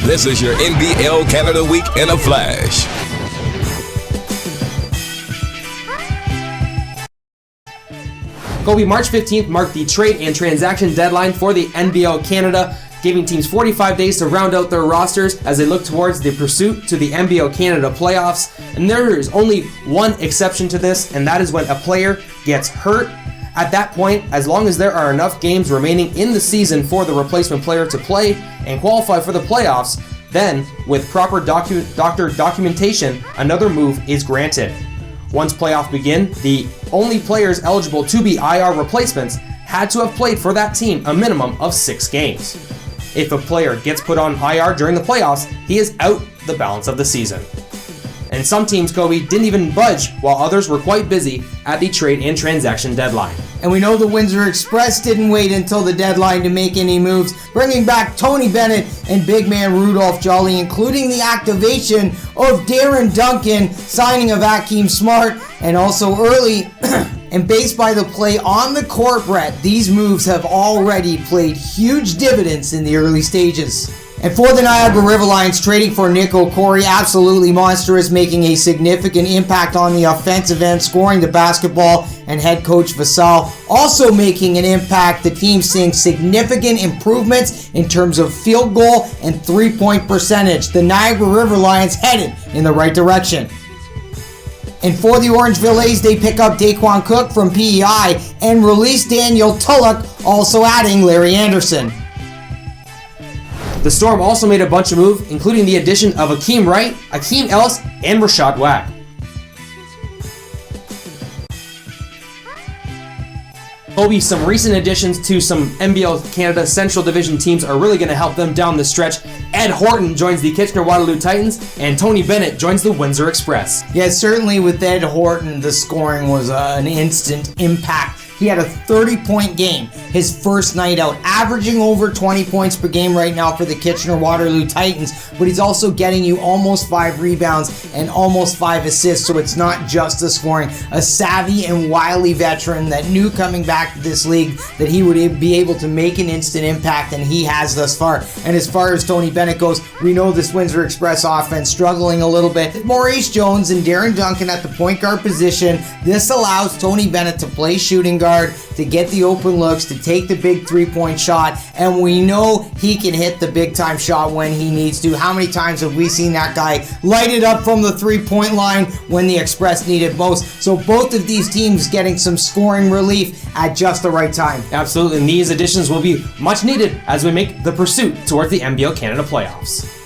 This is your NBL Canada Week in a flash. Kobe, March 15th marked the trade and transaction deadline for the NBL Canada, giving teams 45 days to round out their rosters as they look towards the pursuit to the NBL Canada playoffs. And there is only one exception to this, and that is when a player gets hurt. At that point, as long as there are enough games remaining in the season for the replacement player to play and qualify for the playoffs, then, with proper doctor documentation, another move is granted. Once playoffs begin, the only players eligible to be IR replacements had to have played for that team a minimum of 6 games. If a player gets put on IR during the playoffs, he is out the balance of the season. And some teams, Kobe, didn't even budge, while others were quite busy at the trade and transaction deadline. And we know the Windsor Express didn't wait until the deadline to make any moves, bringing back Tony Bennett and big man Rudolph Jolly, including the activation of Darren Duncan, signing of Akeem Smart, and also early and based by the play on the court, Brett, these moves have already played huge dividends in the early stages. And for the Niagara River Lions, trading for Nick Okori, absolutely monstrous, making a significant impact on the offensive end, scoring the basketball, and head coach Vassal also making an impact. The team seeing significant improvements in terms of field goal and three-point percentage. The Niagara River Lions headed in the right direction. And for the Orangeville A's, they pick up Daquan Cook from PEI and release Daniel Tulloch, also adding Larry Anderson. The Storm also made a bunch of moves, including the addition of Akeem Wright, Akeem Ellis, and Rashad Wack. Kobe, some recent additions to some NBL Canada Central Division teams are really going to help them down the stretch. Ed Horton joins the Kitchener-Waterloo Titans, and Tony Bennett joins the Windsor Express. Yeah, certainly with Ed Horton, the scoring was an instant impact. He had a 30-point game his first night out, averaging over 20 points per game right now for the Kitchener-Waterloo Titans, but he's also getting you almost 5 rebounds and almost 5 assists, so it's not just the scoring. A savvy and wily veteran that knew coming back to this league that he would be able to make an instant impact, and he has thus far. And as far as Tony Bennett goes, we know this Windsor Express offense struggling a little bit. Maurice Jones and Darren Duncan at the point guard position. This allows Tony Bennett to play shooting guard, to get the open looks, to take the big three-point shot, and we know he can hit the big-time shot when he needs to. How many times have we seen that guy light it up from the three-point line when the Express needed most? So both of these teams getting some scoring relief at just the right time. Absolutely, and these additions will be much needed as we make the pursuit towards the NBL Canada playoffs.